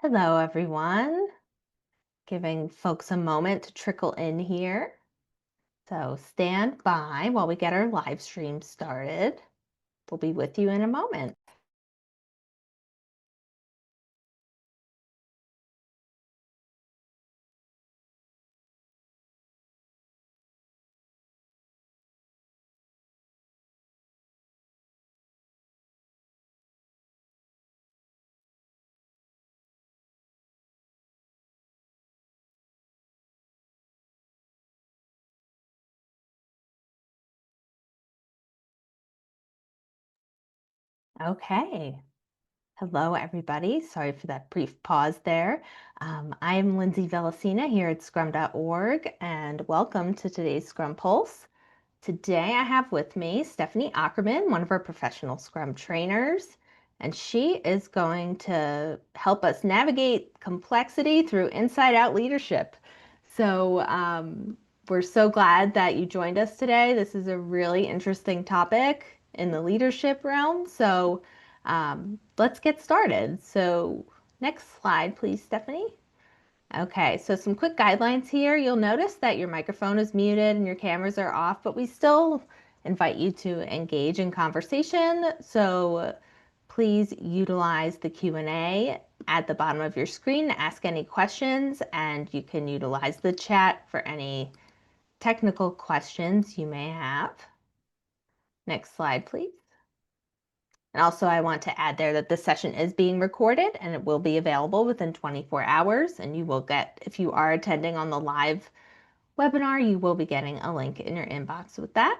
Hello, everyone. Giving folks a moment to trickle in here. So stand by while we get our live stream started. We'll be with you in a moment. Okay. Hello, everybody. Sorry for that brief pause there. I'm Lindsay Vellicina here at Scrum.org, and welcome to today's Scrum Pulse. Today I have with me Stephanie Ackerman, one of our professional Scrum trainers, and she is going to help us navigate complexity through inside out leadership. So we're so glad that you joined us today. This is a really interesting topic in the leadership realm. So let's get started. So next slide, please, Stephanie. Okay, so some quick guidelines here. You'll notice that your microphone is muted and your cameras are off, but we still invite you to engage in conversation. So please utilize the Q&A at the bottom of your screen to ask any questions, and you can utilize the chat for any technical questions you may have. Next slide, please. And also I want to add there that this session is being recorded and it will be available within 24 hours. And you will get, if you are attending on the live webinar, you will be getting a link in your inbox with that.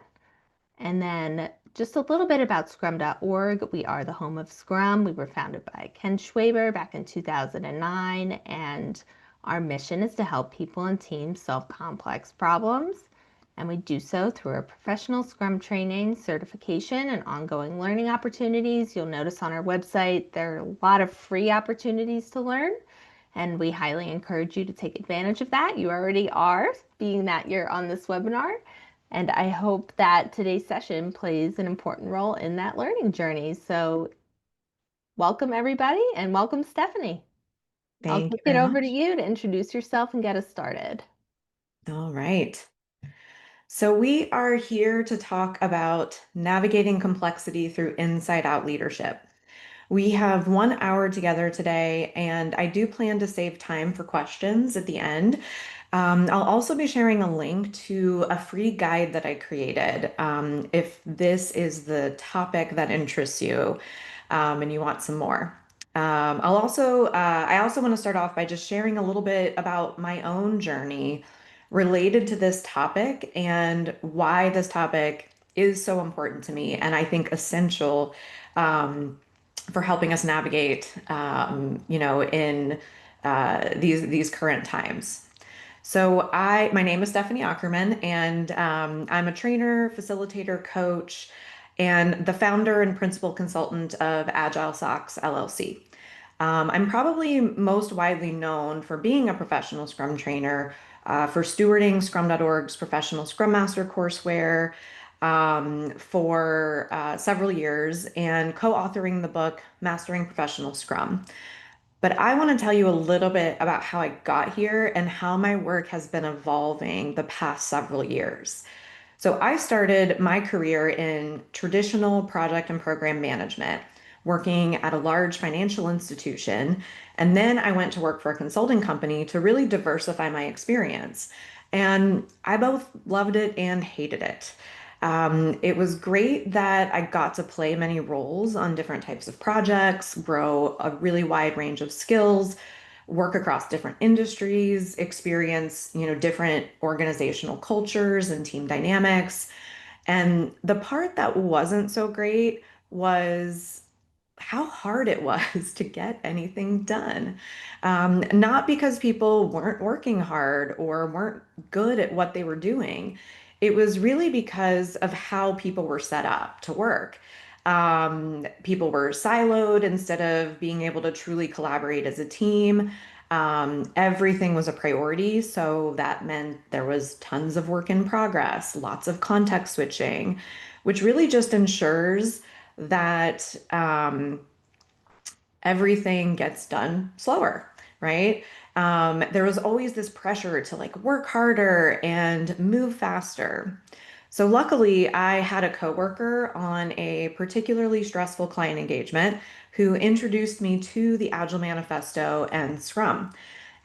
And then just a little bit about Scrum.org. We are the home of Scrum. We were founded by Ken Schwaber back in 2009, and our mission is to help people and teams solve complex problems. And we do so through our professional Scrum training, certification, and ongoing learning opportunities. You'll notice on our website there are a lot of free opportunities to learn, and we highly encourage you to take advantage of that. You already are, being that you're on this webinar. And I hope that today's session plays an important role in that learning journey. So welcome everybody and welcome Stephanie. I'll Thank kick you it very over to much. you to introduce yourself and get us started. All right. So we are here to talk about navigating complexity through inside out leadership. We have 1 hour together today, and I do plan to save time for questions at the end. I'll also be sharing a link to a free guide that I created. If this is the topic that interests you, and you want some more. I also want to start off by just sharing a little bit about my own journey related to this topic and why this topic is so important to me, and I think essential for helping us navigate, in these current times. My name is Stephanie Ackerman, and I'm a trainer, facilitator, coach, and the founder and principal consultant of Agile Socks LLC. I'm probably most widely known for being a professional Scrum trainer, for stewarding Scrum.org's professional Scrum Master courseware for several years, and co-authoring the book Mastering Professional Scrum. But I want to tell you a little bit about how I got here and how my work has been evolving the past several years. So I started my career in traditional project and program management, working at a large financial institution. And then I went to work for a consulting company to really diversify my experience. And I both loved it and hated it. It was great that I got to play many roles on different types of projects, grow a really wide range of skills, work across different industries, experience, different organizational cultures and team dynamics. And the part that wasn't so great was how hard it was to get anything done. Not because people weren't working hard or weren't good at what they were doing. It was really because of how people were set up to work. People were siloed instead of being able to truly collaborate as a team. Everything was a priority, so that meant there was tons of work in progress, lots of context switching, which really just ensures that everything gets done slower. right? There was always this pressure to like work harder and move faster. So luckily, I had a coworker on a particularly stressful client engagement who introduced me to the Agile Manifesto and Scrum.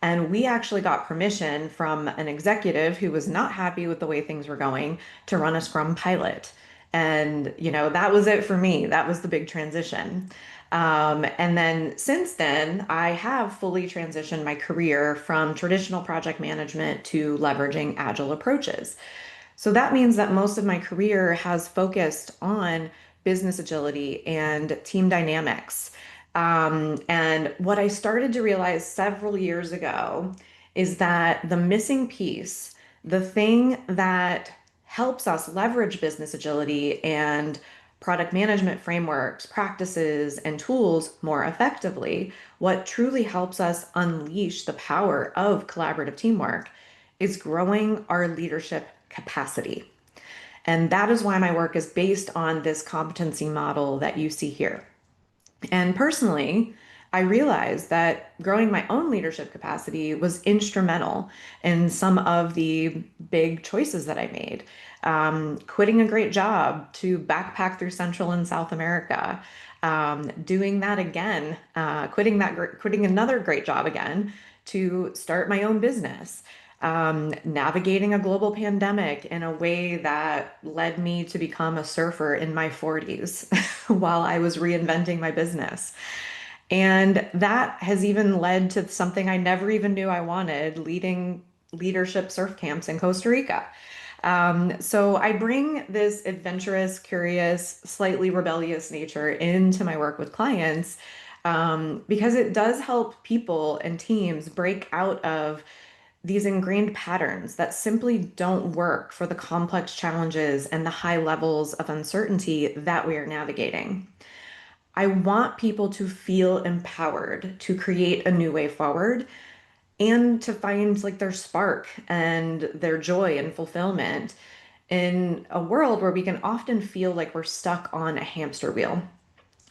And we actually got permission from an executive who was not happy with the way things were going to run a Scrum pilot. And, that was it for me. That was the big transition. And then since then, I have fully transitioned my career from traditional project management to leveraging agile approaches. So that means that most of my career has focused on business agility and team dynamics. And what I started to realize several years ago is that the missing piece, the thing that helps us leverage business agility and product management frameworks, practices, and tools more effectively, what truly helps us unleash the power of collaborative teamwork is growing our leadership capacity. And that is why my work is based on this competency model that you see here. And personally, I realized that growing my own leadership capacity was instrumental in some of the big choices that I made. Quitting a great job to backpack through Central and South America, doing that again, quitting another great job again to start my own business, navigating a global pandemic in a way that led me to become a surfer in my 40s while I was reinventing my business. And that has even led to something I never even knew I wanted, leading leadership surf camps in Costa Rica. So I bring this adventurous, curious, slightly rebellious nature into my work with clients, because it does help people and teams break out of these ingrained patterns that simply don't work for the complex challenges and the high levels of uncertainty that we are navigating. I want people to feel empowered to create a new way forward and to find like their spark and their joy and fulfillment in a world where we can often feel like we're stuck on a hamster wheel.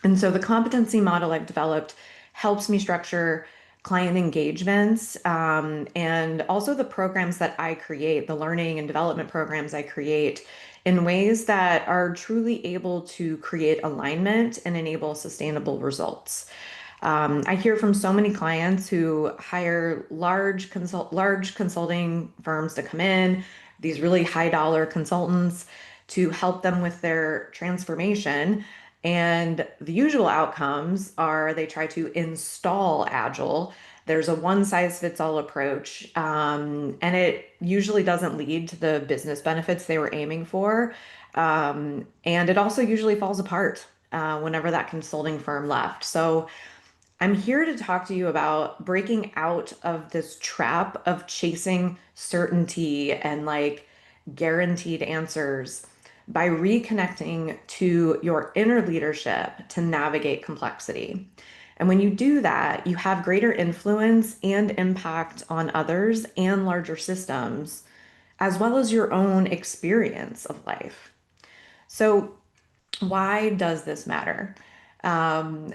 And so the competency model I've developed helps me structure client engagements, and also the programs that I create, the learning and development programs I create in ways that are truly able to create alignment and enable sustainable results. I hear from so many clients who hire large consulting firms to come in, these really high dollar consultants to help them with their transformation. And the usual outcomes are they try to install Agile. There's a one size fits all approach, and it usually doesn't lead to the business benefits they were aiming for. And it also usually falls apart whenever that consulting firm left. So I'm here to talk to you about breaking out of this trap of chasing certainty and like guaranteed answers by reconnecting to your inner leadership to navigate complexity. And when you do that, you have greater influence and impact on others and larger systems, as well as your own experience of life. So, why does this matter? Um,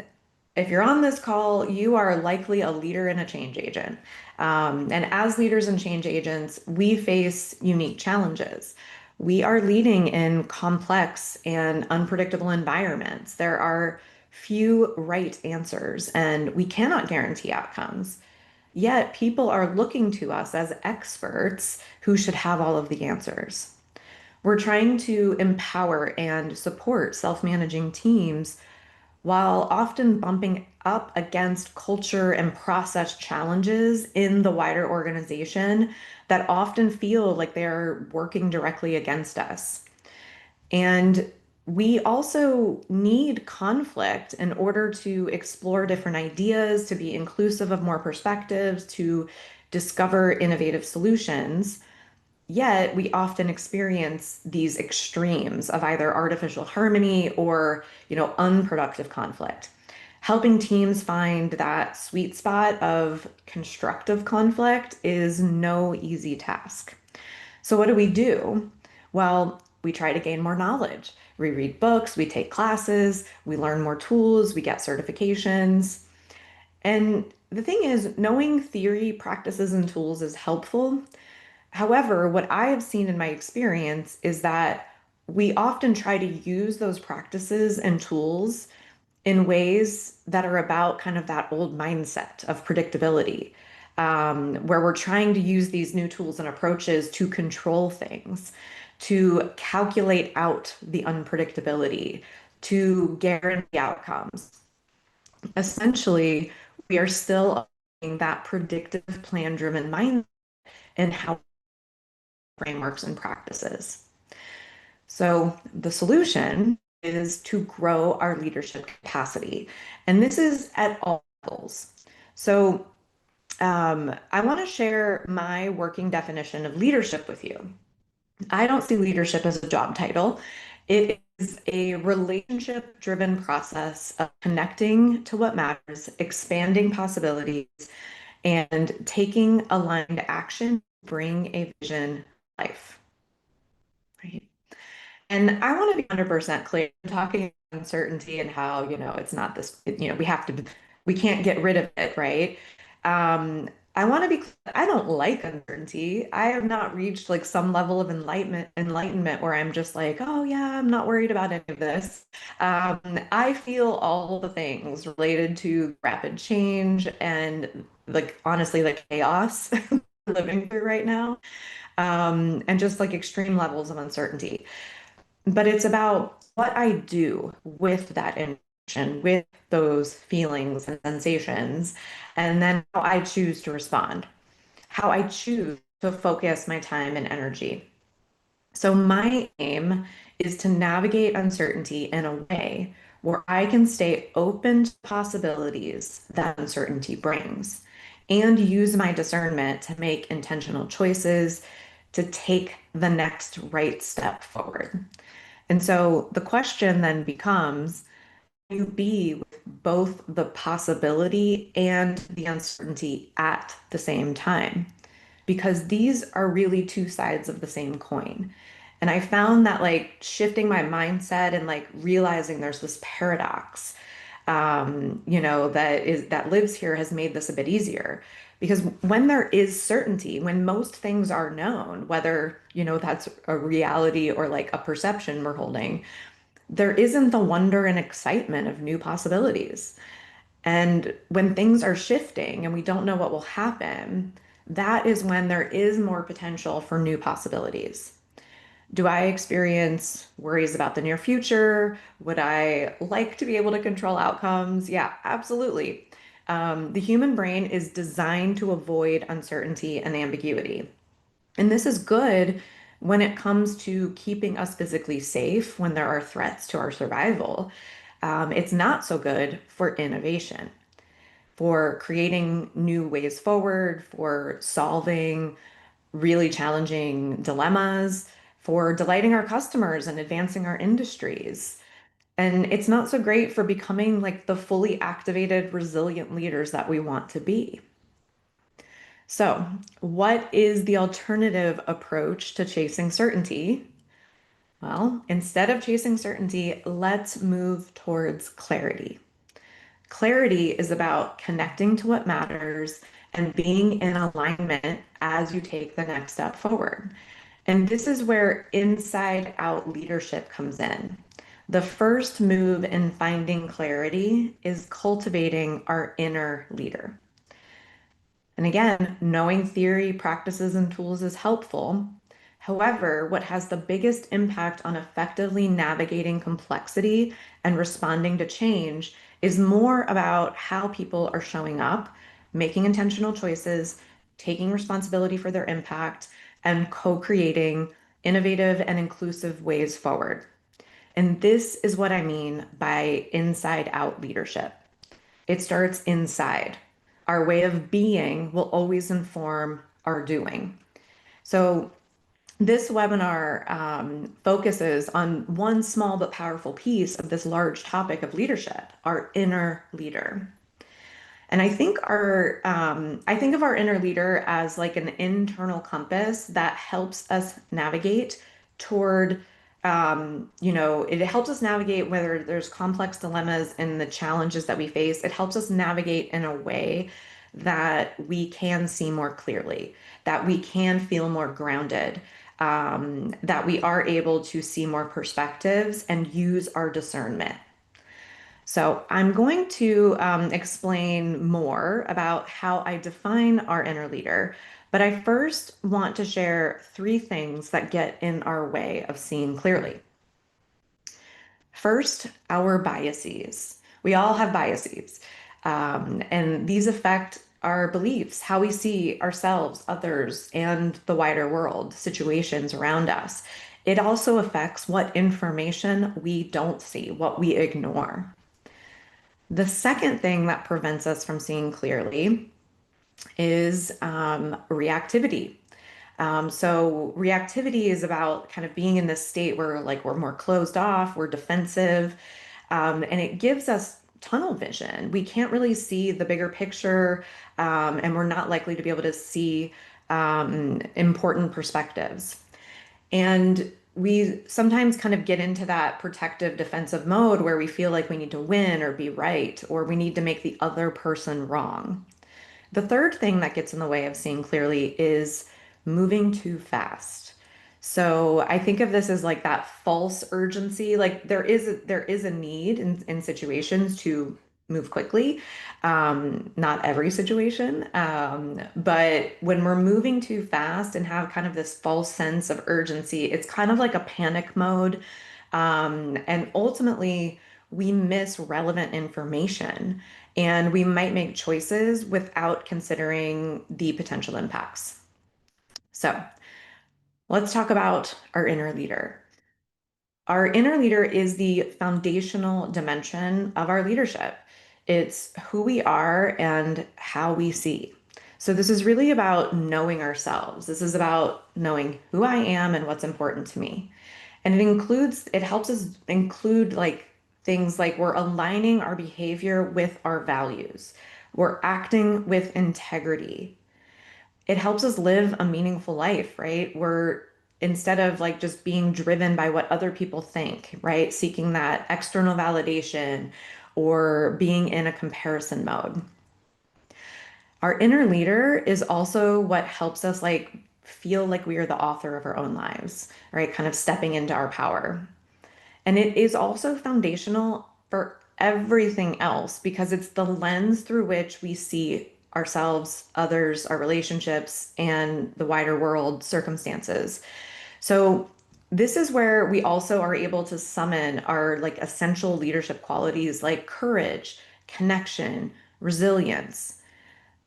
if you're on this call, you are likely a leader and a change agent. And as leaders and change agents, we face unique challenges. We are leading in complex and unpredictable environments. There are few right answers, and we cannot guarantee outcomes. Yet people are looking to us as experts who should have all of the answers. We're trying to empower and support self-managing teams while often bumping up against culture and process challenges in the wider organization that often feel like they're working directly against us. And we also need conflict in order to explore different ideas, to be inclusive of more perspectives, to discover innovative solutions. Yet we often experience these extremes of either artificial harmony or, unproductive conflict. Helping teams find that sweet spot of constructive conflict is no easy task. So what do we do? Well, we try to gain more knowledge. We read books, we take classes, we learn more tools, we get certifications. And the thing is, knowing theory, practices, and tools is helpful. However, what I have seen in my experience is that we often try to use those practices and tools in ways that are about kind of that old mindset of predictability, where we're trying to use these new tools and approaches to control things, to calculate out the unpredictability, to guarantee outcomes. Essentially, we are still applying that predictive plan driven mindset in how frameworks and practices. So the solution is to grow our leadership capacity. And this is at all levels. So I want to share my working definition of leadership with you. I don't see leadership as a job title. It is a relationship driven process of connecting to what matters, expanding possibilities, and taking aligned action to bring a vision to life. Right. And I want to be 100% clear, talking about uncertainty and how, it's not this, we can't get rid of it, right? I want to be, I don't like uncertainty. I have not reached like some level of enlightenment where I'm just like, oh yeah, I'm not worried about any of this. I feel all the things related to rapid change and like honestly, like chaos we're living through right now, and just like extreme levels of uncertainty. But it's about what I do with that information, with those feelings and sensations, and then how I choose to respond, how I choose to focus my time and energy. So, my aim is to navigate uncertainty in a way where I can stay open to possibilities that uncertainty brings and use my discernment to make intentional choices to take the next right step forward. And so the question then becomes, can you be with both the possibility and the uncertainty at the same time? Because these are really two sides of the same coin. And I found that like shifting my mindset and like realizing there's this paradox, that lives here has made this a bit easier. Because when there is certainty, when most things are known, whether, that's a reality or like a perception we're holding, there isn't the wonder and excitement of new possibilities. And when things are shifting and we don't know what will happen, that is when there is more potential for new possibilities. Do I experience worries about the near future? Would I like to be able to control outcomes? Yeah, absolutely. The human brain is designed to avoid uncertainty and ambiguity. And this is good when it comes to keeping us physically safe when there are threats to our survival. It's not so good for innovation, for creating new ways forward, for solving really challenging dilemmas, for delighting our customers and advancing our industries. And it's not so great for becoming like the fully activated, resilient leaders that we want to be. So, what is the alternative approach to chasing certainty? Well, instead of chasing certainty, let's move towards clarity. Clarity is about connecting to what matters and being in alignment as you take the next step forward. And this is where inside out leadership comes in. The first move in finding clarity is cultivating our inner leader. And again, knowing theory, practices, and tools is helpful. However, what has the biggest impact on effectively navigating complexity and responding to change is more about how people are showing up, making intentional choices, taking responsibility for their impact, and co creating innovative and inclusive ways forward. And this is what I mean by inside out leadership. It starts inside. Our way of being will always inform our doing. So, this webinar focuses on one small but powerful piece of this large topic of leadership, our inner leader. And I think of our inner leader as like an internal compass that helps us navigate toward it helps us navigate whether there's complex dilemmas and the challenges that we face. It helps us navigate in a way that we can see more clearly, that we can feel more grounded, that we are able to see more perspectives and use our discernment. So, I'm going to explain more about how I define our inner leader, but I first want to share three things that get in our way of seeing clearly. First, our biases. We all have biases, and these affect our beliefs, how we see ourselves, others, and the wider world, situations around us. It also affects what information we don't see, what we ignore. The second thing that prevents us from seeing clearly is reactivity. So reactivity is about kind of being in this state where like we're more closed off, we're defensive, and it gives us tunnel vision. We can't really see the bigger picture, and we're not likely to be able to see important perspectives. And we sometimes kind of get into that protective defensive mode where we feel like we need to win or be right, or we need to make the other person wrong. The third thing that gets in the way of seeing clearly is moving too fast. So I think of this as like that false urgency. Like there is a need in situations to move quickly. Not every situation, but when we're moving too fast and have kind of this false sense of urgency, it's kind of like a panic mode. And ultimately, we miss relevant information and we might make choices without considering the potential impacts. So let's talk about our inner leader. Our inner leader is the foundational dimension of our leadership. It's who we are and how we see. So, this is really about knowing ourselves. This is about knowing who I am and what's important to me. And it helps us include like things like we're aligning our behavior with our values, we're acting with integrity, it helps us live a meaningful life, right? We're instead of like just being driven by what other people think, right? Seeking that external validation or being in a comparison mode. Our inner leader is also what helps us like feel like we are the author of our own lives, right? Kind of stepping into our power. And it is also foundational for everything else because it's the lens through which we see ourselves, others, our relationships, and the wider world circumstances. So, this is where we also are able to summon our like essential leadership qualities like courage, connection, resilience.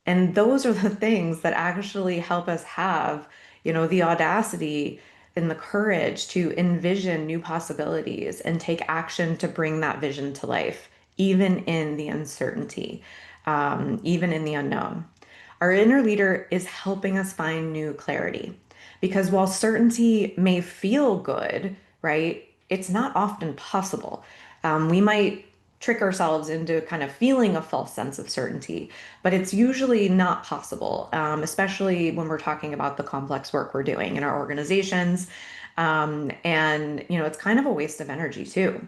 And those are the things that actually help us have, the audacity and the courage to envision new possibilities and take action to bring that vision to life, even in the uncertainty, even in the unknown. Our inner leader is helping us find new clarity because while certainty may feel good, right, it's not often possible. We might trick ourselves into kind of feeling a false sense of certainty, but it's usually not possible, especially when we're talking about the complex work we're doing in our organizations. And it's kind of a waste of energy too.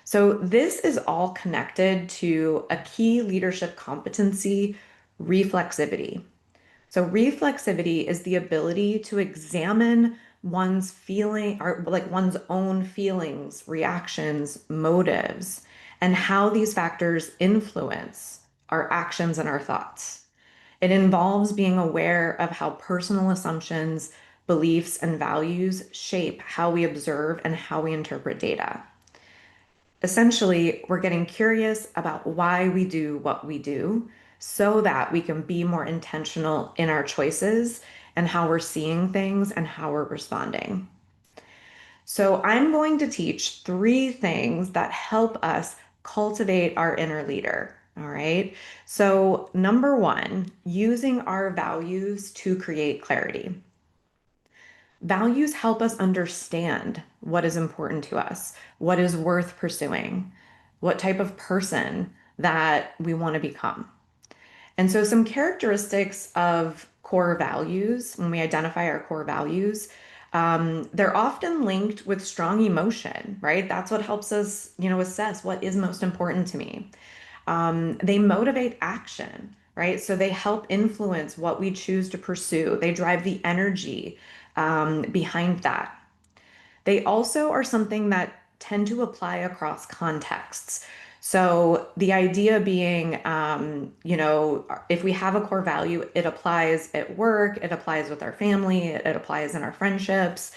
So, this is all connected to a key leadership competency, reflexivity. So, reflexivity is the ability to examine one's feeling or like one's own feelings, reactions, motives, and how these factors influence our actions and our thoughts. It involves being aware of how personal assumptions, beliefs, and values shape how we observe and how we interpret data. Essentially, we're getting curious about why we do what we do so that we can be more intentional in our choices and how we're seeing things and how we're responding. So, I'm going to teach three things that help us cultivate our inner leader. All right. So, number one, using our values to create clarity. Values help us understand what is important to us, what is worth pursuing, what type of person that we want to become. And so, some characteristics of core values, when we identify our core values, They're often linked with strong emotion, right? That's what helps us, assess what is most important to me. They motivate action, right? So they help influence what we choose to pursue. They drive the energy behind that. They also are something that tend to apply across contexts. So the idea being, if we have a core value, it applies at work, it applies with our family, it applies in our friendships.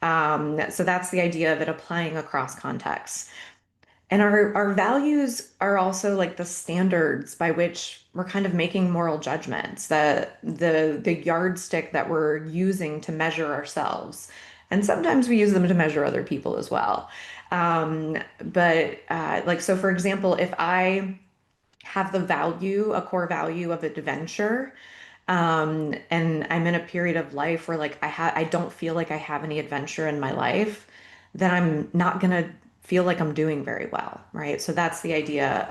So that's the idea of it applying across contexts. And our values are also like the standards by which we're kind of making moral judgments, the yardstick that we're using to measure ourselves. And sometimes we use them to measure other people as well. But like so for example, if I have a core value of adventure, and I'm in a period of life where like I don't feel like I have any adventure in my life, then I'm not gonna feel like I'm doing very well, right? So that's the idea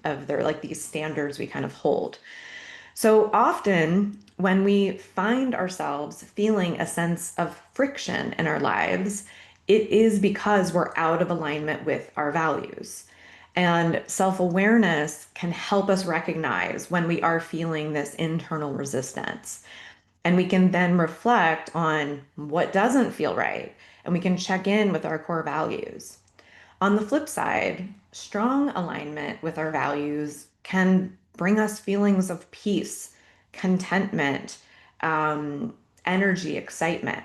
of their like these standards we kind of hold. So often, when we find ourselves feeling a sense of friction in our lives, it is because we're out of alignment with our values. And self awareness can help us recognize when we are feeling this internal resistance. And we can then reflect on what doesn't feel right. And we can check in with our core values. On the flip side, strong alignment with our values can bring us feelings of peace, contentment, um, energy, excitement.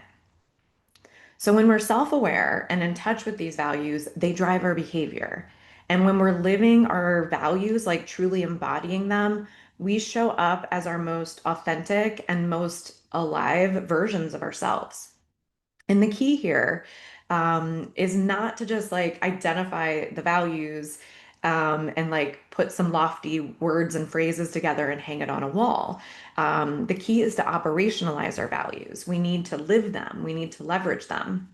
So when we're self-aware and in touch with these values, they drive our behavior. And when we're living our values, like truly embodying them, we show up as our most authentic and most alive versions of ourselves. And the key here is not to just like identify the values and like put some lofty words and phrases together and hang it on a wall. The key is to operationalize our values. We need to live them, we need to leverage them.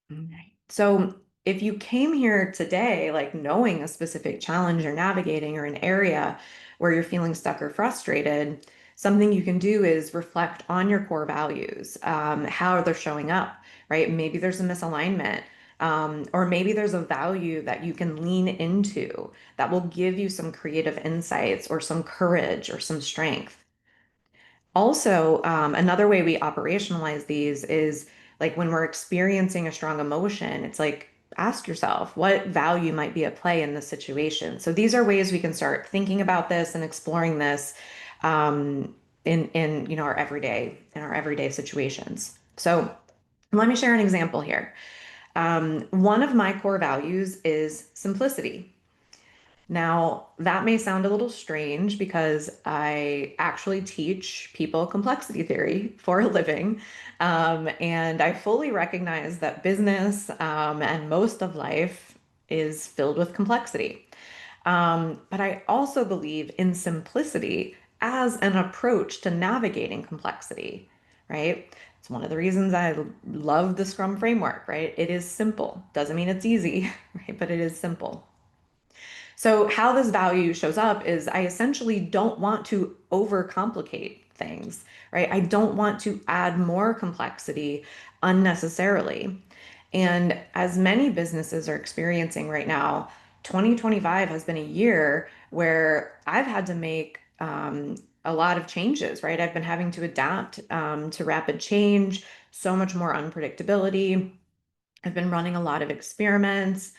Right. So if you came here today, like knowing a specific challenge you're navigating or an area where you're feeling stuck or frustrated, something you can do is reflect on your core values, how they're showing up, right? Maybe there's a misalignment, or maybe there's a value that you can lean into that will give you some creative insights or some courage or some strength. Also, another way we operationalize these is like when we're experiencing a strong emotion, it's like ask yourself what value might be at play in this situation. So these are ways we can start thinking about this and exploring this in our everyday situations. So let me share an example here. One of my core values is simplicity. Now, that may sound a little strange because I actually teach people complexity theory for a living. And I fully recognize that business and most of life is filled with complexity. But I also believe in simplicity as an approach to navigating complexity, right? It's one of the reasons I love the Scrum framework, right? It is simple. Doesn't mean it's easy, right? But it is simple. So, how this value shows up is I essentially don't want to overcomplicate things, right? I don't want to add more complexity unnecessarily. And as many businesses are experiencing right now, 2025 has been a year where I've had to make a lot of changes, right? I've been having to adapt to rapid change, so much more unpredictability. I've been running a lot of experiments.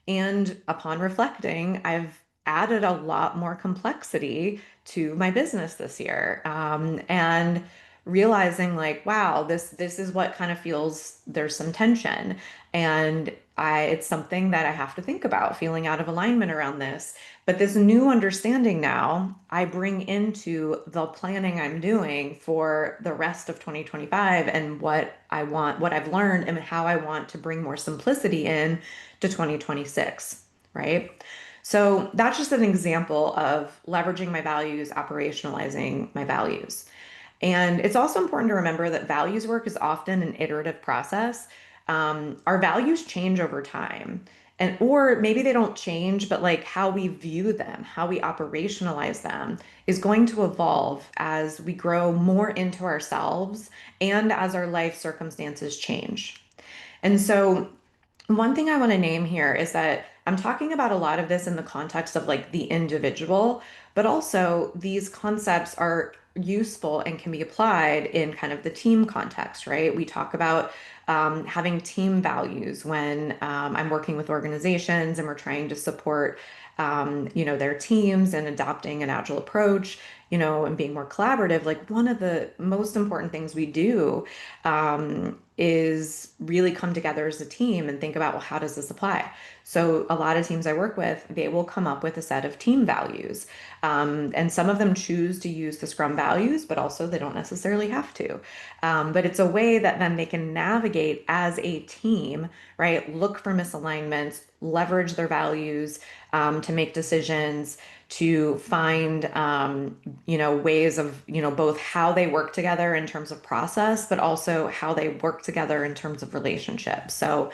And upon reflecting, I've added a lot more complexity to my business this year. And realizing like, wow, this is what kind of feels there's some tension. And it's something that I have to think about, feeling out of alignment around this. But this new understanding now, I bring into the planning I'm doing for the rest of 2025 and what I want, what I've learned, and how I want to bring more simplicity in to 2026, right? So that's just an example of leveraging my values, operationalizing my values. And it's also important to remember that values work is often an iterative process. Our values change over time. And or maybe they don't change, but like how we view them, how we operationalize them is going to evolve as we grow more into ourselves and as our life circumstances change. And so one thing I want to name here is that I'm talking about a lot of this in the context of like the individual, but also these concepts are useful and can be applied in kind of the team context, right? We talk about having team values when I'm working with organizations and we're trying to support, their teams and adopting an agile approach, and being more collaborative. Like one of the most important things we do is really come together as a team and think about, well, how does this apply? So a lot of teams I work with, they will come up with a set of team values. And some of them choose to use the Scrum values, but also they don't necessarily have to. But it's a way that then they can navigate as a team, right? Look for misalignments, leverage their values to make decisions, to find ways of both how they work together in terms of process, but also how they work together in terms of relationships. So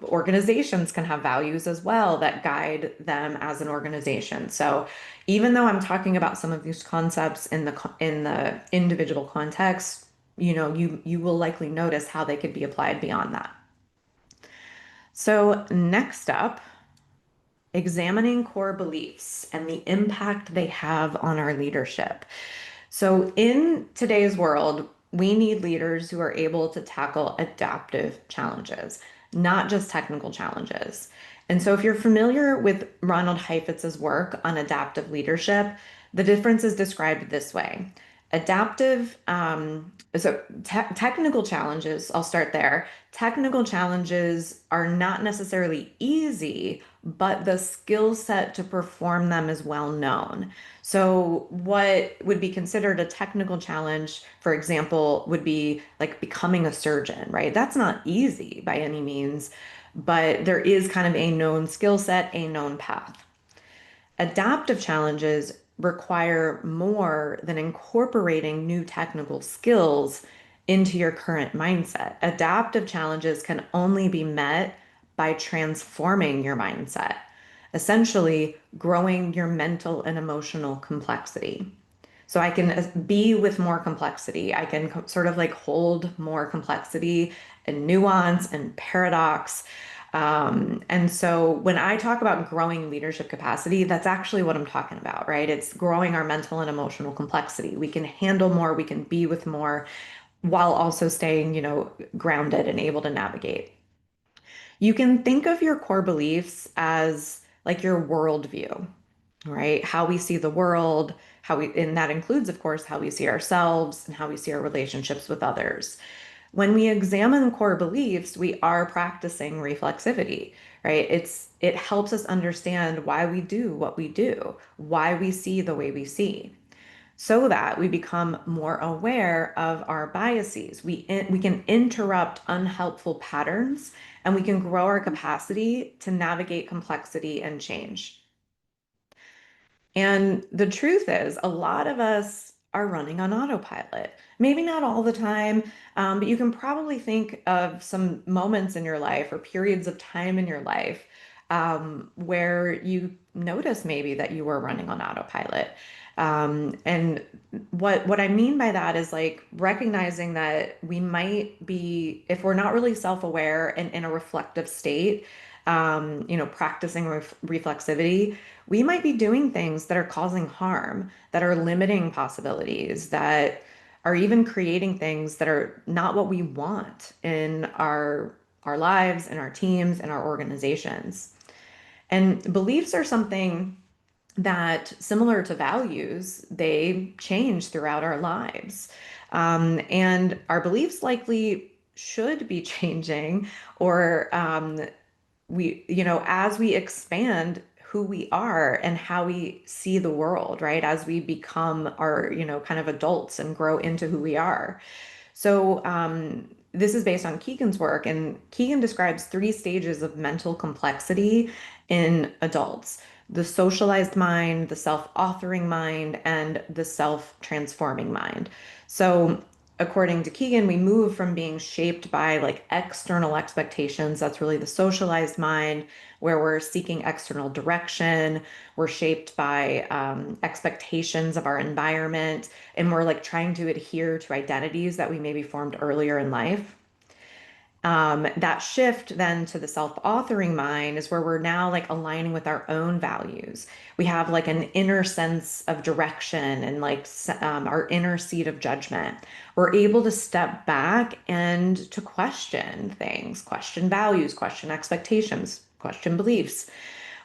organizations can have values as well that guide them as an organization. So even though I'm talking about some of these concepts in the individual context, you will likely notice how they could be applied beyond that. So next up, examining core beliefs and the impact they have on our leadership. So, in today's world, we need leaders who are able to tackle adaptive challenges, not just technical challenges. And so, if you're familiar with Ronald Heifetz's work on adaptive leadership, the difference is described this way. Technical challenges, I'll start there. Technical challenges are not necessarily easy, but the skill set to perform them is well known. So, what would be considered a technical challenge, for example, would be like becoming a surgeon, right? That's not easy by any means, but there is kind of a known skill set, a known path. Adaptive challenges require more than incorporating new technical skills into your current mindset. Adaptive challenges can only be met by transforming your mindset, essentially growing your mental and emotional complexity. So I can be with more complexity. I can sort of like hold more complexity and nuance and paradox. And so when I talk about growing leadership capacity, that's actually what I'm talking about, right? It's growing our mental and emotional complexity. We can handle more, we can be with more while also staying, grounded and able to navigate. You can think of your core beliefs as like your worldview, right? How we see the world, and that includes, of course, how we see ourselves and how we see our relationships with others. When we examine core beliefs, we are practicing reflexivity, right? It helps us understand why we do what we do, why we see the way we see, so that we become more aware of our biases. We can interrupt unhelpful patterns and we can grow our capacity to navigate complexity and change. And the truth is, a lot of us are running on autopilot. Maybe not all the time, but you can probably think of some moments in your life or periods of time in your life where you notice maybe that you were running on autopilot. And what I mean by that is like recognizing that we might be, if we're not really self-aware and in a reflective state, practicing reflexivity, we might be doing things that are causing harm, that are limiting possibilities, that are even creating things that are not what we want in our lives, in our teams, in our organizations. And beliefs are something that, similar to values, they change throughout our lives. And our beliefs likely should be changing, or as we expand who we are and how we see the world, right? As we become our, kind of adults and grow into who we are. So, this is based on Keegan's work, and Keegan describes three stages of mental complexity in adults: the socialized mind, the self-authoring mind, and the self-transforming mind. So, according to Keegan, we move from being shaped by like external expectations. That's really the socialized mind, where we're seeking external direction. We're shaped by expectations of our environment, and we're like trying to adhere to identities that we maybe formed earlier in life. That shift then to the self-authoring mind is where we're now like aligning with our own values. We have like an inner sense of direction and like our inner seat of judgment. We're able to step back and to question things, question values, question expectations, question beliefs.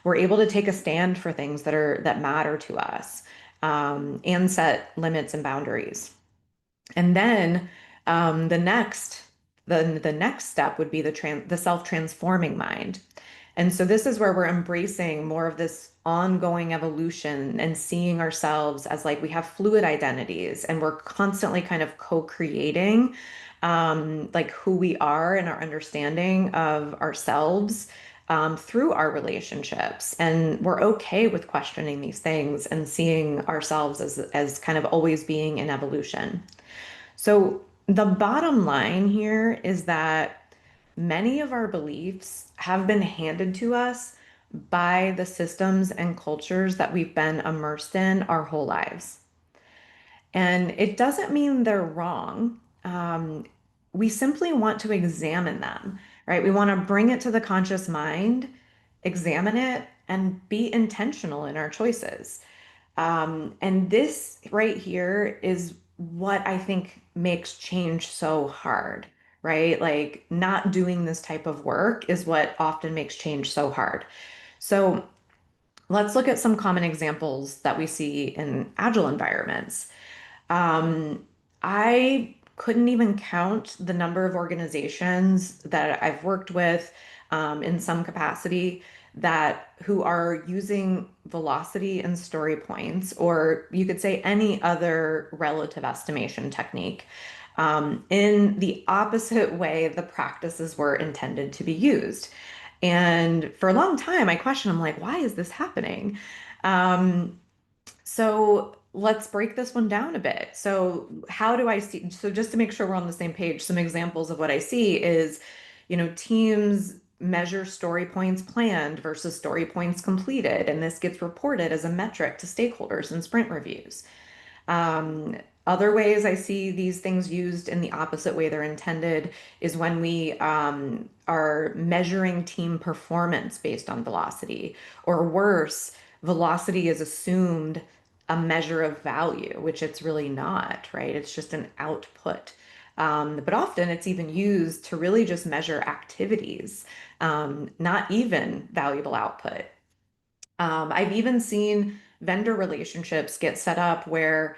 We're able to take a stand for things that matter to us, and set limits and boundaries. And then the next step would be the self-transforming mind. And so this is where we're embracing more of this ongoing evolution and seeing ourselves as like we have fluid identities and we're constantly kind of co-creating like who we are and our understanding of ourselves through our relationships. And we're okay with questioning these things and seeing ourselves as kind of always being in evolution. So the bottom line here is that many of our beliefs have been handed to us by the systems and cultures that we've been immersed in our whole lives. And it doesn't mean they're wrong. We simply want to examine them, right? We want to bring it to the conscious mind, examine it, and be intentional in our choices. And this right here is what I think makes change so hard, right? Like not doing this type of work is what often makes change so hard. So let's look at some common examples that we see in agile environments. Um, I couldn't even count the number of organizations that I've worked with in some capacity that who are using velocity and story points, or you could say any other relative estimation technique, in the opposite way the practices were intended to be used. And for a long time, I questioned, I'm like, why is this happening? Um, so let's break this one down a bit. So how do I see? So just to make sure we're on the same page, some examples of what I see is, teams measure story points planned versus story points completed, and this gets reported as a metric to stakeholders in sprint reviews. Um, Other ways I see these things used in the opposite way they're intended is when we are measuring team performance based on velocity, or worse, velocity is assumed a measure of value, which it's really not, right? It's just an output. But often it's even used to really just measure activities, not even valuable output. I've even seen vendor relationships get set up where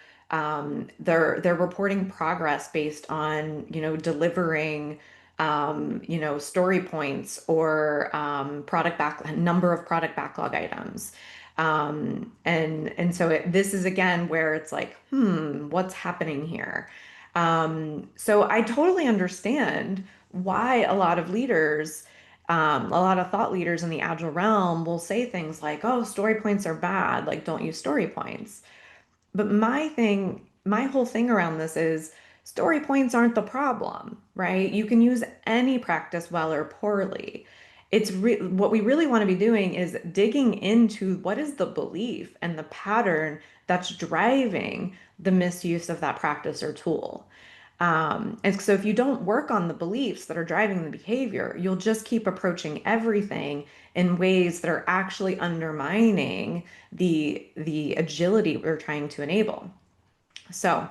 they're reporting progress based on delivering story points or product back number of product backlog items. And so this is again where it's like, what's happening here? So I totally understand why a lot of thought leaders in the agile realm will say things like, oh, story points are bad, like don't use story points. But my whole thing around this is story points aren't the problem, right? You can use any practice well or poorly. What we really want to be doing is digging into what is the belief and the pattern that's driving the misuse of that practice or tool. And so if you don't work on the beliefs that are driving the behavior, you'll just keep approaching everything in ways that are actually undermining the agility we're trying to enable. So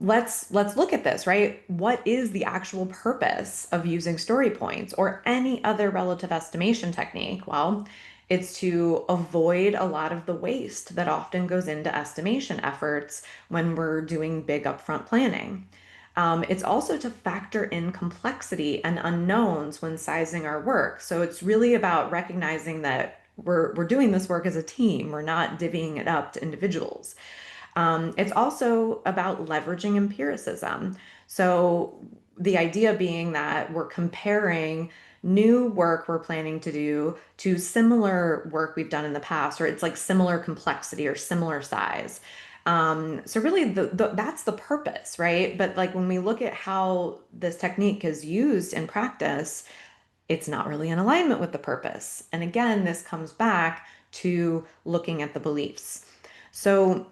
let's look at this, right? What is the actual purpose of using story points or any other relative estimation technique? Well, it's to avoid a lot of the waste that often goes into estimation efforts when we're doing big upfront planning. It's also to factor in complexity and unknowns when sizing our work. So it's really about recognizing that we're doing this work as a team. We're not divvying it up to individuals. It's also about leveraging empiricism. So the idea being that we're comparing new work we're planning to do to similar work we've done in the past, or it's like similar complexity or similar size. So really that's the purpose, right? But like when we look at how this technique is used in practice, it's not really in alignment with the purpose. And again, this comes back to looking at the beliefs. So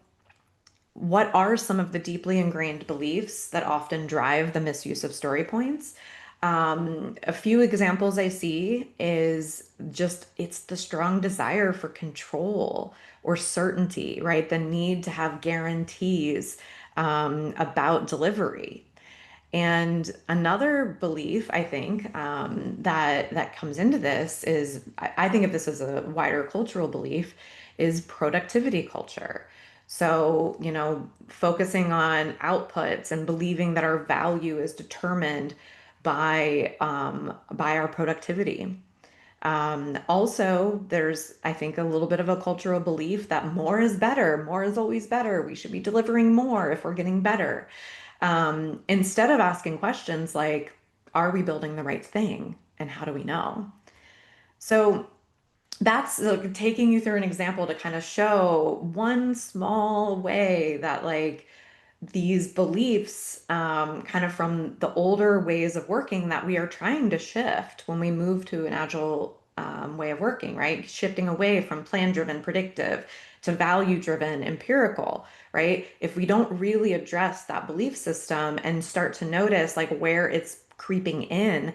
what are some of the deeply ingrained beliefs that often drive the misuse of story points? A few examples I see is just it's the strong desire for control or certainty, right? The need to have guarantees about delivery. And another belief, I think, that comes into this is I think of this as a wider cultural belief, is productivity culture. So, focusing on outputs and believing that our value is determined by our productivity. Also, there's, I think, a little bit of a cultural belief that more is better, more is always better. We should be delivering more if we're getting better. Instead of asking questions like, are we building the right thing? And how do we know? So that's like, taking you through an example to kind of show one small way that like these beliefs, kind of from the older ways of working that we are trying to shift when we move to an agile way of working, right? Shifting away from plan-driven predictive to value-driven empirical, right? If we don't really address that belief system and start to notice like where it's creeping in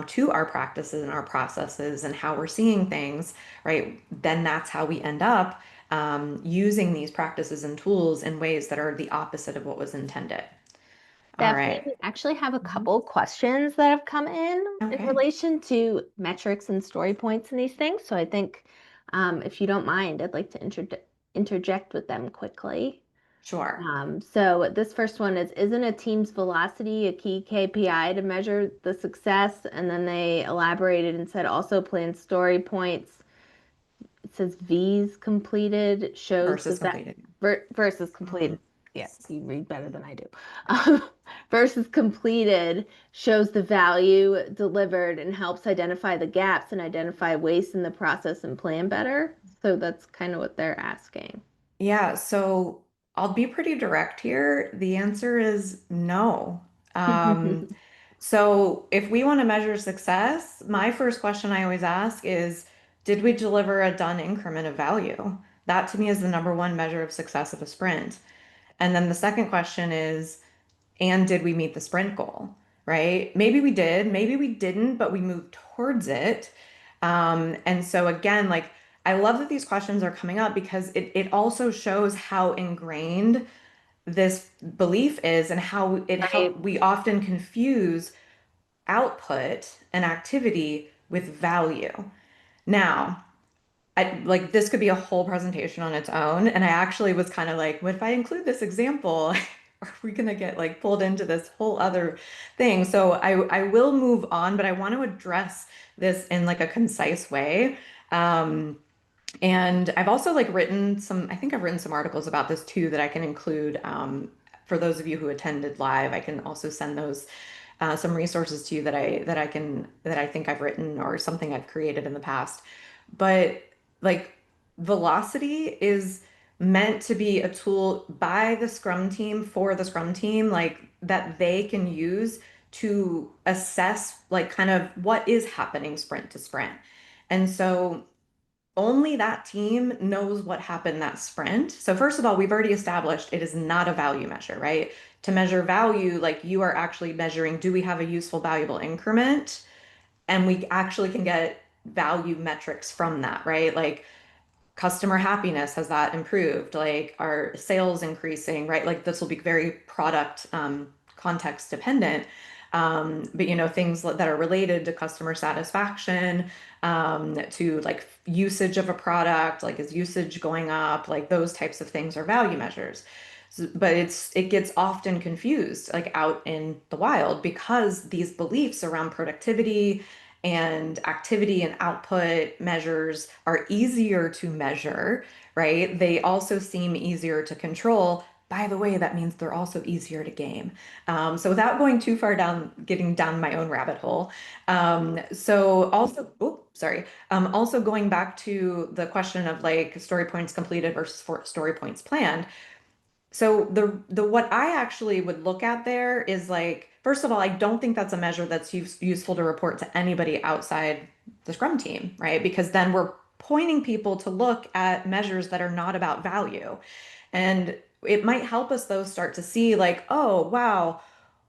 to our practices and our processes and how we're seeing things, right? Then that's how we end up using these practices and tools in ways that are the opposite of what was intended. All Definitely. right. We actually have a Mhm. couple questions that have come in Okay. relation to metrics and story points and these things. So I think if you don't mind, I'd like to interject with them quickly. Sure. So this first one is, isn't a team's velocity a key KPI to measure the success? And then they elaborated and said also plan story points. It says V's completed shows Versus the that completed. versus Mhm. completed. Yeah, you read better than I do. Versus completed shows the value delivered and helps identify the gaps and identify waste in the process and plan better. So that's kind of what they're asking. Yeah, so I'll be pretty direct here. The answer is no. Um, so if we want to measure success, my first question I always ask is, did we deliver a done increment of value? That to me is the number one measure of success of a sprint. And then the second question is, and did we meet the sprint goal? Right? Maybe we did, maybe we didn't, but we moved towards it. And so again, like I love that these questions are coming up because it also shows how ingrained this belief is and how Right. we often confuse output and activity with value. Now, like this could be a whole presentation on its own. And I actually was kind of like, what if I include this example? Are we gonna get like pulled into this whole other thing? So I will move on, but I want to address this in like a concise way. Um, and I've also like written some, I think I've written some articles about this too that I can include for those of you who attended live. I can also send those some resources to you that I think I've written or something I've created in the past. But like velocity is meant to be a tool by the Scrum team for the Scrum team, like that they can use to assess like kind of what is happening sprint to sprint. And so only that team knows what happened that sprint. So first of all, we've already established it is not a value measure, right? To measure value, like you are actually measuring, do we have a useful, valuable increment? And we actually can get value metrics from that, right? Like customer happiness, has that improved? Like are sales increasing, right? Like this will be very product context dependent. But things that are related to customer satisfaction, to like usage of a product, like is usage going up, like those types of things are value measures. But it gets often confused like out in the wild because these beliefs around productivity and activity and output measures are easier to measure, right? They also seem easier to control. By the way, that means they're also easier to game. So without going too far down, getting down my own rabbit hole. So also, oh, sorry. Also going back to the question of like story points completed versus story points planned. So the what I actually would look at there is like, first of all, I don't think that's a measure that's useful to report to anybody outside the Scrum team, right? Because then we're pointing people to look at measures that are not about value. And it might help us though start to see like, oh, wow,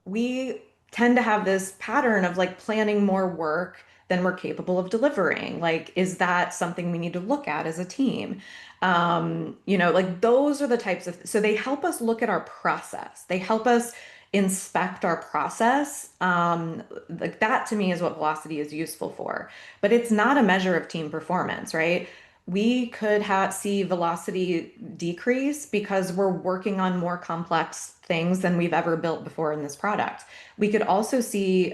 we tend to have this pattern of like planning more work than we're capable of delivering. Like, is that something we need to look at as a team? Like those are the types of, so they help us look at our process. They help us inspect our process. Like that to me is what velocity is useful for, but it's not a measure of team performance, right? We could have see velocity decrease because we're working on more complex things than we've ever built before in this product. We could also see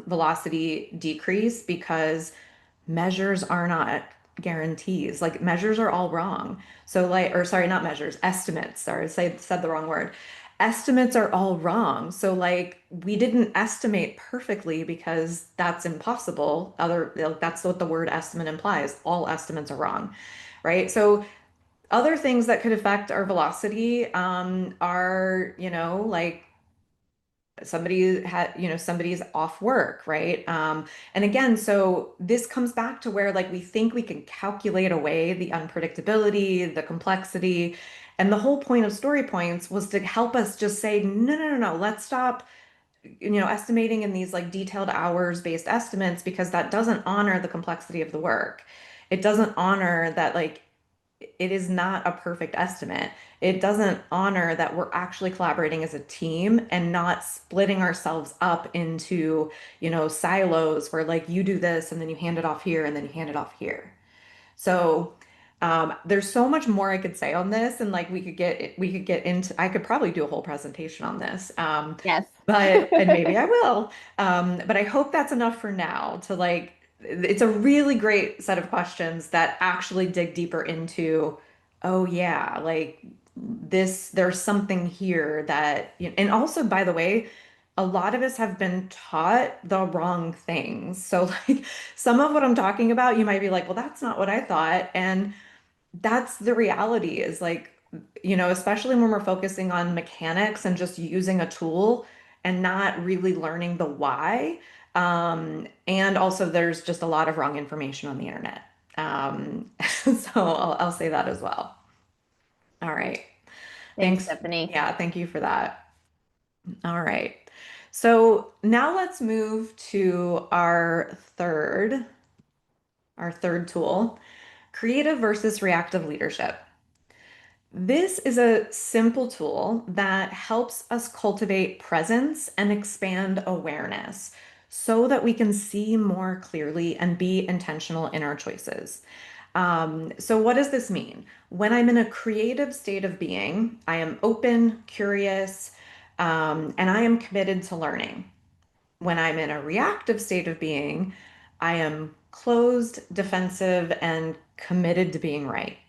velocity decrease because measures are not guarantees. Like measures are all wrong. So like, or sorry, not measures, estimates. Sorry, said the wrong word. Estimates are all wrong. So like we didn't estimate perfectly because that's impossible. That's what the word estimate implies. All estimates are wrong, right? So other things that could affect our velocity are, like somebody's off work, right? And again, so this comes back to where like we think we can calculate away the unpredictability, the complexity, and the whole point of story points was to help us just say, no, no, no, no, let's stop, estimating in these like detailed hours based estimates because that doesn't honor the complexity of the work. It doesn't honor that like it is not a perfect estimate. It doesn't honor that we're actually collaborating as a team and not splitting ourselves up into, silos where like you do this and then you hand it off here and then you hand it off here. So there's so much more I could say on this, and like we could get into. I could probably do a whole presentation on this, Yes. and maybe I will. But I hope that's enough for now. To like, it's a really great set of questions that actually dig deeper into. Oh yeah, like this. There's something here that, and also by the way. A lot of us have been taught the wrong things. So, like, some of what I'm talking about, you might be like, well, that's not what I thought. And that's the reality is like, especially when we're focusing on mechanics and just using a tool and not really learning the why. And also, there's just a lot of wrong information on the internet. So I'll say that as well. All right. Thanks, Thanks. Stephanie. Yeah, thank you for that. All right. So now let's move to our third tool, creative versus reactive leadership. This is a simple tool that helps us cultivate presence and expand awareness so that we can see more clearly and be intentional in our choices. So, what does this mean? When I'm in a creative state of being, I am open, curious, and I am committed to learning. When I'm in a reactive state of being, I am closed, defensive, and committed to being right.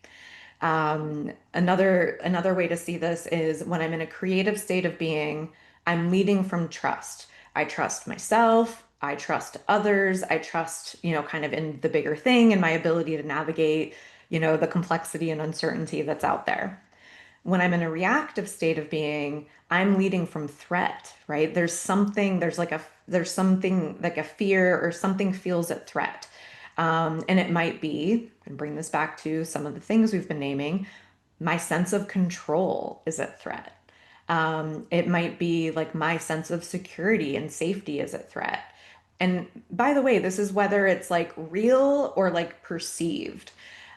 Another way to see this is when I'm in a creative state of being, I'm leading from trust. I trust myself, I trust others, I trust, kind of in the bigger thing and my ability to navigate, the complexity and uncertainty that's out there. When I'm in a reactive state of being, I'm leading from threat, right? There's something like a fear or something feels a threat. And it might be, and bring this back to some of the things we've been naming, my sense of control is at threat. It might be like my sense of security and safety is at threat. And by the way, this is whether it's like real or like perceived.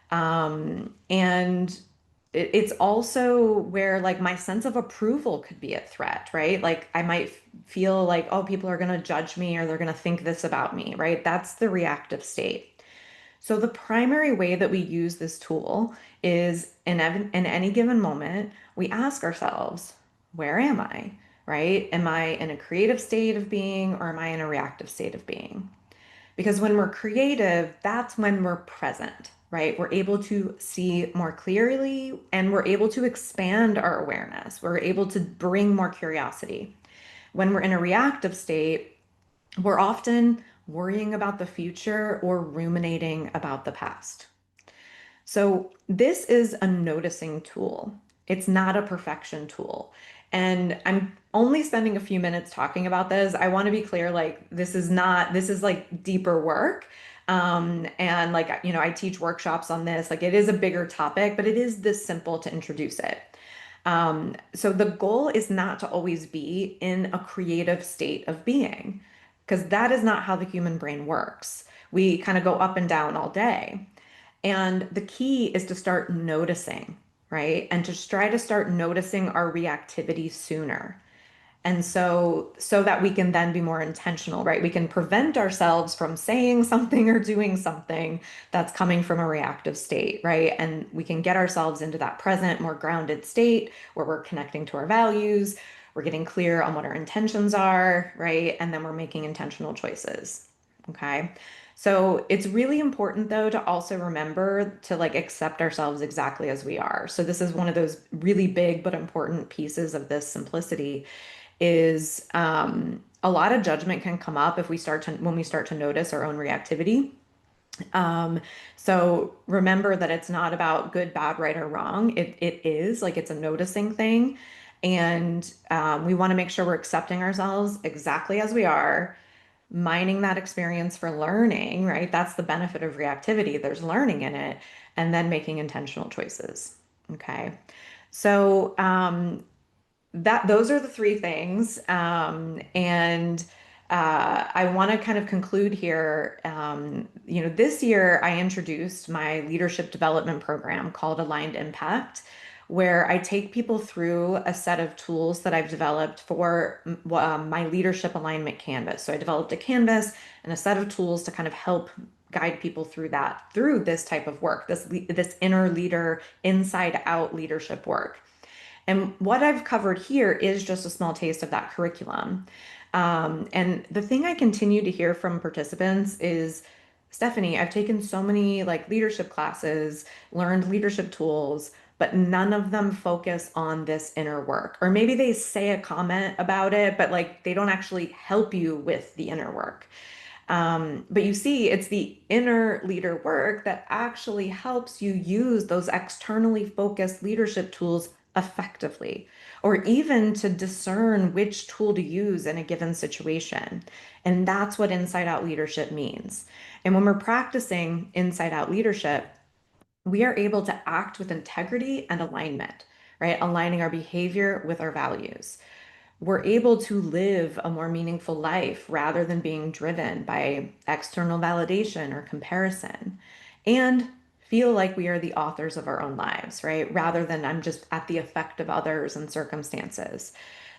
And it's also where like my sense of approval could be at threat, right? Like I might feel like, oh, people are going to judge me or they're going to think this about me, right? That's the reactive state. So the primary way that we use this tool is in any given moment, we ask ourselves, where am I? Right? Am I in a creative state of being or am I in a reactive state of being? Because when we're creative, that's when we're present, right? We're able to see more clearly and we're able to expand our awareness. We're able to bring more curiosity. When we're in a reactive state, we're often worrying about the future or ruminating about the past. So, this is a noticing tool. It's not a perfection tool. And I'm only spending a few minutes talking about this. I want to be clear, like, this is like deeper work. And like, I teach workshops on this. Like, it is a bigger topic, but it is this simple to introduce it. So the goal is not to always be in a creative state of being, because that is not how the human brain works. We kind of go up and down all day. And the key is to start noticing, right? And to try to start noticing our reactivity sooner. And so that we can then be more intentional, right? We can prevent ourselves from saying something or doing something that's coming from a reactive state, right? And we can get ourselves into that present, more grounded state where we're connecting to our values, we're getting clear on what our intentions are, right? And then we're making intentional choices. Okay. So it's really important though to also remember to like accept ourselves exactly as we are. So this is one of those really big but important pieces of this simplicity is a lot of judgment can come up if we start to when we start to notice our own reactivity. Um, so remember that it's not about good, bad, right, or wrong. It is like it's a noticing thing. And we want to make sure we're accepting ourselves exactly as we are, mining that experience for learning, right? That's the benefit of reactivity. There's learning in it, and then making intentional choices. Okay. So, that those are the three things. And I want to kind of conclude here. This year I introduced my leadership development program called Aligned Impact, where I take people through a set of tools that I've developed for my leadership alignment canvas. So I developed a canvas and a set of tools to kind of help guide people through through this type of work, this inner leader, inside out leadership work. And what I've covered here is just a small taste of that curriculum. And the thing I continue to hear from participants is, Stephanie, I've taken so many like leadership classes, learned leadership tools, but none of them focus on this inner work. Or maybe they say a comment about it, but like they don't actually help you with the inner work. But you see, it's the inner leader work that actually helps you use those externally focused leadership tools effectively, or even to discern which tool to use in a given situation. And that's what inside out leadership means. And when we're practicing inside out leadership, we are able to act with integrity and alignment, right? Aligning our behavior with our values. We're able to live a more meaningful life rather than being driven by external validation or comparison, and feel like we are the authors of our own lives, right? Rather than I'm just at the effect of others and circumstances.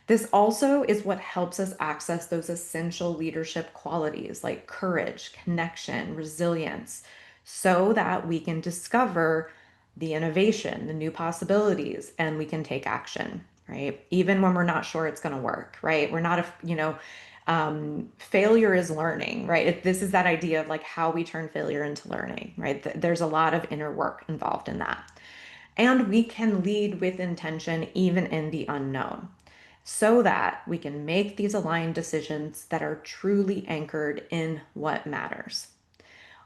This also is what helps us access those essential leadership qualities like courage, connection, resilience, so that we can discover the innovation, the new possibilities, and we can take action, right? Even when we're not sure it's going to work, right? We're not, failure is learning, right? This is that idea of like how we turn failure into learning, right? There's a lot of inner work involved in that. And we can lead with intention even in the unknown so that we can make these aligned decisions that are truly anchored in what matters.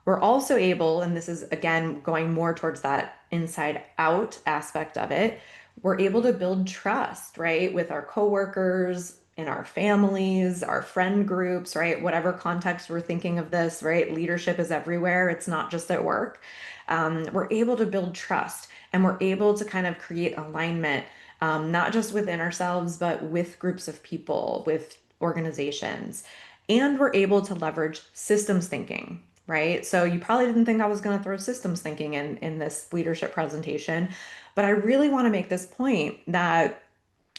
We're also able, and this is again going more towards that inside out aspect of it, we're able to build trust, right, with our coworkers, in our families, our friend groups, right? Whatever context we're thinking of this, right? Leadership is everywhere, it's not just at work. We're able to build trust and we're able to kind of create alignment, not just within ourselves, but with groups of people, with organizations. And we're able to leverage systems thinking, right? So you probably didn't think I was going to throw systems thinking in this leadership presentation, but I really want to make this point that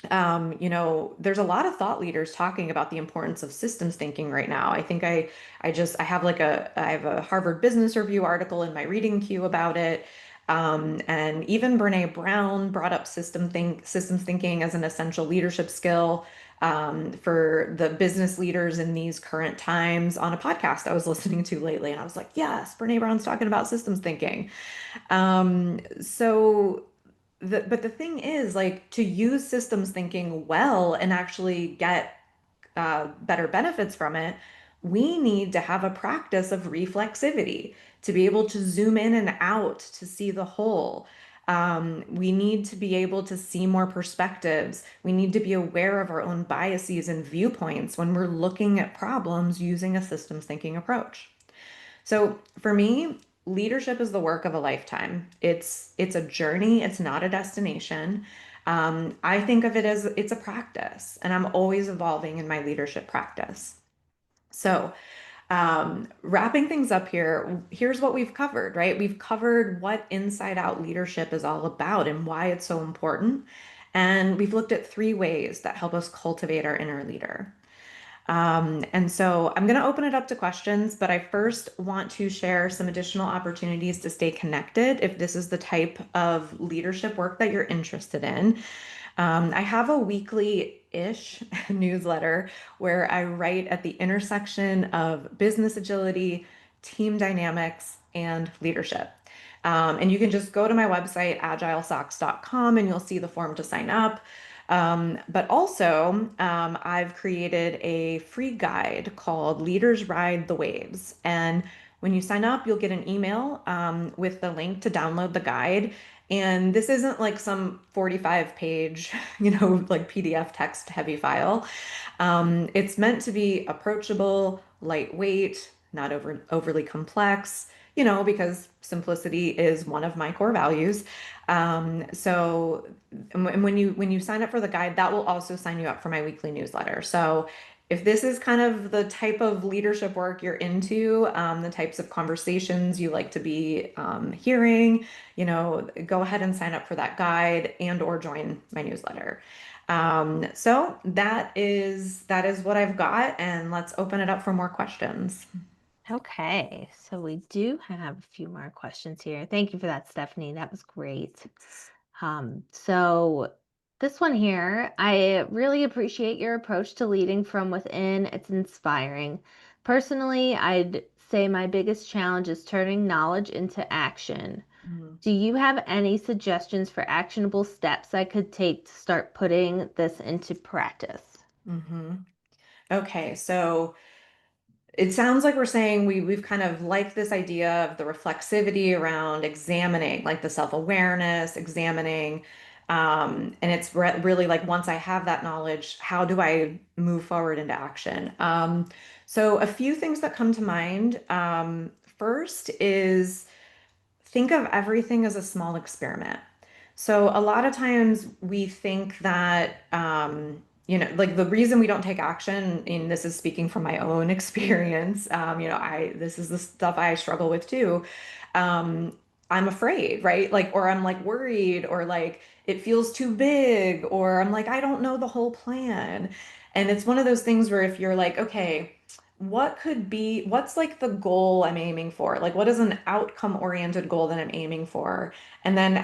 there's a lot of thought leaders talking about the importance of systems thinking right now. I think I have I have a Harvard Business Review article in my reading queue about it. And even Brene Brown brought up systems thinking as an essential leadership skill for the business leaders in these current times on a podcast I was listening to lately. And I was like, yes, Brene Brown's talking about systems thinking. So but the thing is, like, to use systems thinking well and actually get better benefits from it, we need to have a practice of reflexivity to be able to zoom in and out to see the whole. We need to be able to see more perspectives. We need to be aware of our own biases and viewpoints when we're looking at problems using a systems thinking approach. So for me, leadership is the work of a lifetime. It's a journey, it's not a destination. I think of it as it's a practice, and I'm always evolving in my leadership practice. So, wrapping things up here, here's what we've covered, right? We've covered what inside out leadership is all about and why it's so important. And we've looked at three ways that help us cultivate our inner leader. And so I'm going to open it up to questions, but I first want to share some additional opportunities to stay connected if this is the type of leadership work that you're interested in. I have a weekly-ish newsletter where I write at the intersection of business agility, team dynamics, and leadership. And you can just go to my website, agilesocks.com, and you'll see the form to sign up. But also, I've created a free guide called Leaders Ride the Waves. And when you sign up, you'll get an email with the link to download the guide. And this isn't like some 45 page, like PDF text heavy file. It's meant to be approachable, lightweight, not overly complex, because simplicity is one of my core values. So and when you sign up for the guide, that will also sign you up for my weekly newsletter. So if this is kind of the type of leadership work you're into, the types of conversations you like to be hearing, go ahead and sign up for that guide and or join my newsletter. So that is what I've got, and let's open it up for more questions. Okay, so we do have a few more questions here. Thank you for that, Stephanie. That was great. So this one here, I really appreciate your approach to leading from within. It's inspiring. Personally, I'd say my biggest challenge is turning knowledge into action. Do you have any suggestions for actionable steps I could take to start putting this into practice? Mm-hmm. Okay, so it sounds like we're saying we've kind of liked this idea of the reflexivity around examining, like the self-awareness, examining. And it's really like once I have that knowledge, how do I move forward into action? So a few things that come to mind. First is think of everything as a small experiment. So a lot of times we think that, like the reason we don't take action, and this is speaking from my own experience, this is the stuff I struggle with too. Um, I'm afraid, right? Like, or I'm like worried, or like it feels too big, or I'm like, I don't know the whole plan. And it's one of those things where if you're like, okay, what's like the goal I'm aiming for? Like, what is an outcome oriented goal that I'm aiming for? And then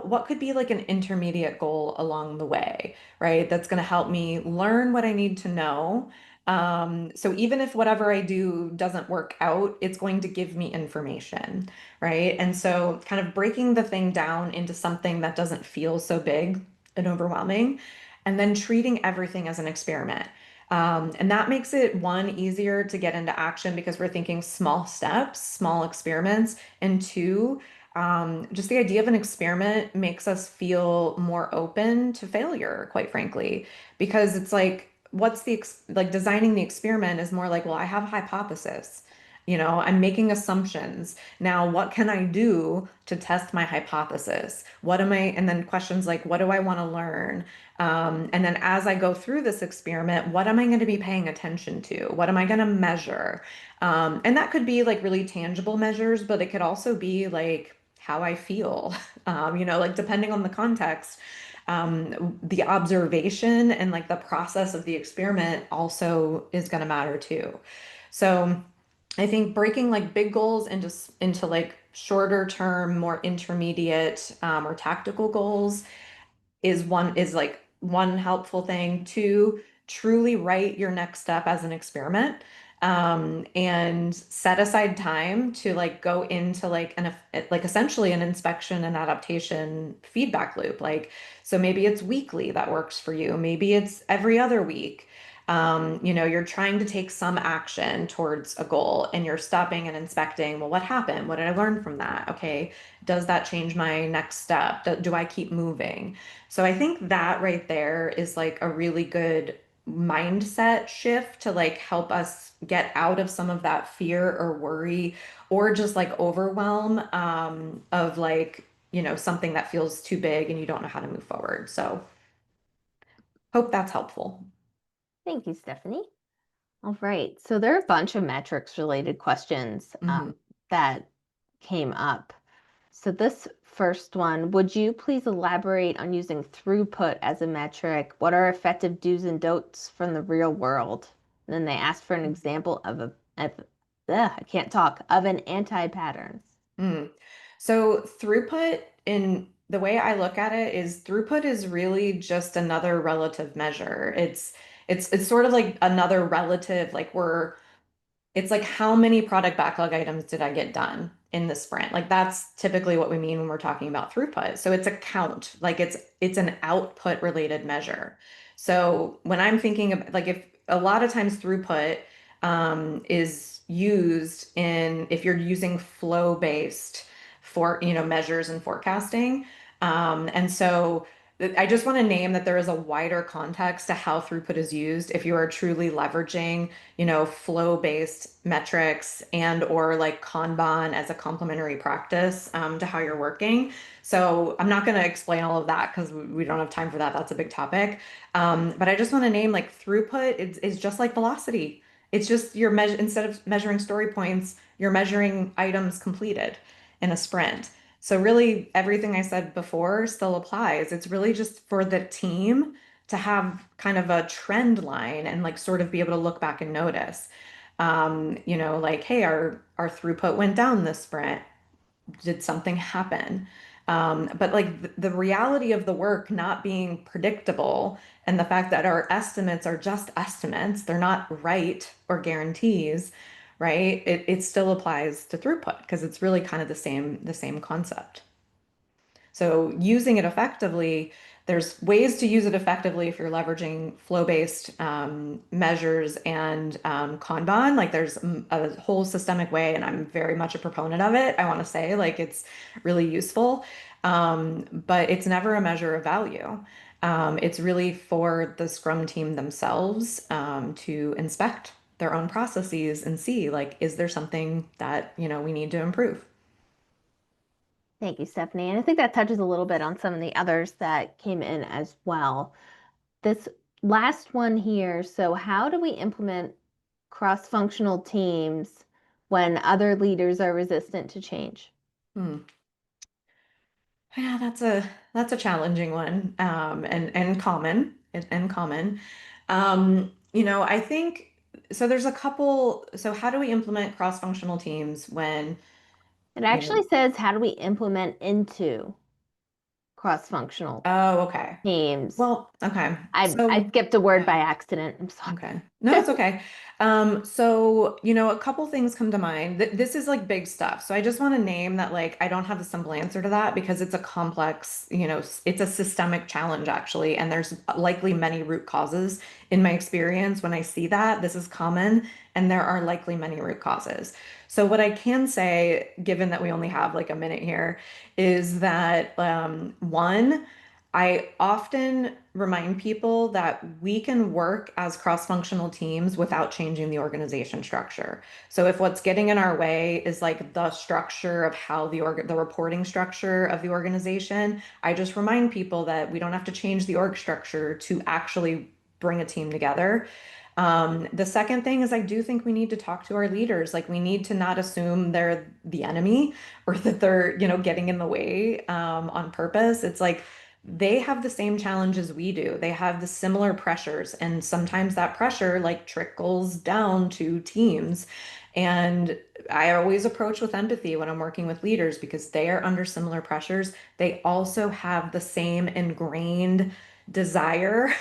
what could be like an intermediate goal along the way, right? That's going to help me learn what I need to know. So even if whatever I do doesn't work out, it's going to give me information, right? And so kind of breaking the thing down into something that doesn't feel so big and overwhelming, and then treating everything as an experiment. And that makes it one, easier to get into action because we're thinking small steps, small experiments, and two, just the idea of an experiment makes us feel more open to failure, quite frankly, because it's like, like designing the experiment is more like, well, I have a hypothesis. I'm making assumptions. Now, what can I do to test my hypothesis? And then questions like, what do I want to learn? And then as I go through this experiment, what am I going to be paying attention to? What am I going to measure? And that could be like really tangible measures, but it could also be like how I feel, like depending on the context. The observation and like the process of the experiment also is going to matter too. So I think breaking like big goals into like shorter term, more intermediate or tactical goals is like one helpful thing. Two, truly write your next step as an experiment, and set aside time to like go into like essentially an inspection and adaptation feedback loop. Like, so maybe it's weekly that works for you. Maybe it's every other week. You're trying to take some action towards a goal and you're stopping and inspecting, well, what happened? What did I learn from that? Okay, does that change my next step? Do I keep moving? So I think that right there is like a really good mindset shift to like help us get out of some of that fear or worry or just like overwhelm of like, something that feels too big and you don't know how to move forward. So hope that's helpful. Thank you, Stephanie. All right. So there are a bunch of metrics related questions Mhm. that came up. So this first one, would you please elaborate on using throughput as a metric? What are effective do's and don'ts from the real world? And then they asked for an example I can't talk, of an anti-pattern. Mm. So throughput in the way I look at it is throughput is really just another relative measure. It's sort of like another relative, like it's like how many product backlog items did I get done in the sprint? Like that's typically what we mean when we're talking about throughput. So it's a count, like it's an output related measure. So when I'm thinking of like if a lot of times throughput is used in if you're using flow based for measures and forecasting. And so I just want to name that there is a wider context to how throughput is used if you are truly leveraging flow-based metrics and or like Kanban as a complementary practice to how you're working. So I'm not going to explain all of that because we don't have time for that. That's a big topic. But I just want to name like throughput is just like velocity. It's just you're measure instead of measuring story points, you're measuring items completed in a sprint. So really everything I said before still applies. It's really just for the team to have kind of a trend line and like sort of be able to look back and notice. Like, hey, our throughput went down this sprint. Did something happen? But like the reality of the work not being predictable and the fact that our estimates are just estimates, they're not right or guarantees, right? It still applies to throughput because it's really kind of the same concept. So using it effectively, there's ways to use it effectively if you're leveraging flow-based measures and Kanban. Like there's a whole systemic way, and I'm very much a proponent of it. I want to say like it's really useful, but it's never a measure of value. It's really for the Scrum team themselves to inspect their own processes and see like, is there something that, we need to improve? Thank you, Stephanie. And I think that touches a little bit on some of the others that came in as well. This last one here, so how do we implement cross-functional teams when other leaders are resistant to change? Hmm. Yeah, that's a challenging one, and common. I think so. There's a couple. So how do we implement cross-functional teams when, It you know? actually says, how do we implement into cross-functional Oh, okay. teams? Well, okay. I So skipped a word by yeah. accident. I'm sorry. Okay. No, it's okay. So, a couple things come to mind. This is like big stuff. So I just want to name that like I don't have a simple answer to that because it's a complex, it's a systemic challenge actually, and there's likely many root causes in my experience when I see that. This is common and there are likely many root causes. So what I can say, given that we only have like a minute here, is that one, I often remind people that we can work as cross-functional teams without changing the organization structure. So if what's getting in our way is like the structure of how the reporting structure of the organization, I just remind people that we don't have to change the org structure to actually bring a team together. The second thing is I do think we need to talk to our leaders. Like we need to not assume they're the enemy or that they're, getting in the way on purpose. It's like they have the same challenges we do. They have the similar pressures, and sometimes that pressure like trickles down to teams. And I always approach with empathy when I'm working with leaders because they are under similar pressures. They also have the same ingrained desire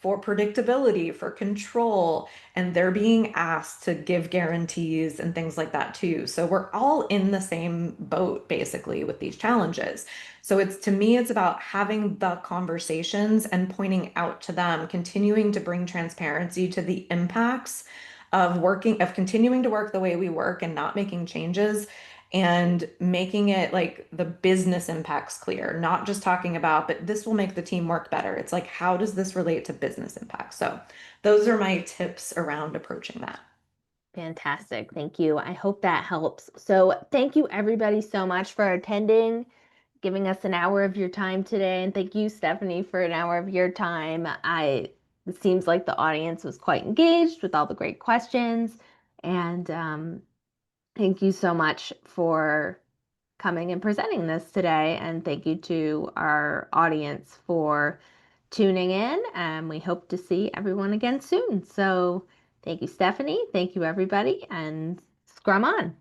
for predictability, for control, and they're being asked to give guarantees and things like that too. So we're all in the same boat basically with these challenges. So it's to me, it's about having the conversations and pointing out to them, continuing to bring transparency to the impacts of working, of continuing to work the way we work and not making changes and making it like the business impacts clear, not just talking about, but this will make the team work better. It's like, how does this relate to business impacts? So those are my tips around approaching that. Fantastic. Thank you. I hope that helps. So, thank you everybody so much for attending, giving us an hour of your time today. And thank you, Stephanie, for an hour of your time. It seems like the audience was quite engaged with all the great questions. And thank you so much for coming and presenting this today. And thank you to our audience for tuning in. And we hope to see everyone again soon. So thank you, Stephanie. Thank you, everybody. And scrum on.